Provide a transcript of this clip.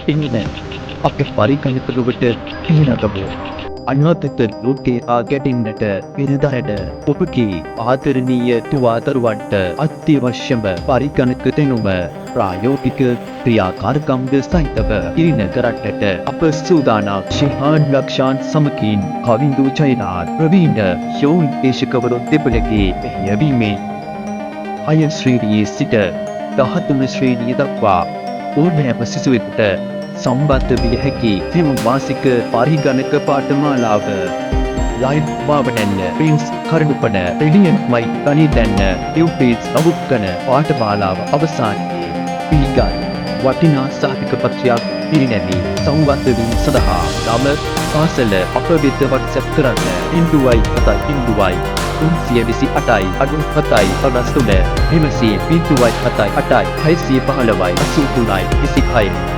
ඉන්නේ අපේ පරිගණකවලට හිමිනගමු. අනාගත ලෝකයේ ආගැටෙන්නට පෙරදරට ඔබගේ ආදරණීය තුවාදරුවන්ට අත්‍යවශ්‍යම පරිගණක දැනුම ප්‍රායෝගික ක්‍රියාකාරකම්ද සහිතව ඉරින කරන්නට අප සූදානම්. ශිහාන් ලක්ෂාන් සමගින් කවිඳු ජයනාත් ප්‍රවීණ යෝන් දේශකවරුන් දෙපළගේ මෙහෙයවීමෙන් 6 ශ්‍රේණියේ සිට 13 ශ්‍රේණිය දක්වා ඕනෑම සිසුවෙකුට සම්බන්ධ විය හැකි තෙම මාසික පරිගණක පාඨමාලාව ලයිව් මාවනන්න ප්‍රින්ස් කරුණුපන ප්‍රිලියන්ට්මයි ගණිතන්න ටිව්පේස් නමුත්කන පාඨමාලාව අවසානයේ පිළිගත් වටිනා සාධක පත්‍රයක් පිරිනැමී සංවර්ධ වීම සඳහා නම පාසල අප වෙත WhatsApp කරන්න 0.7 328 97 53 615 83 23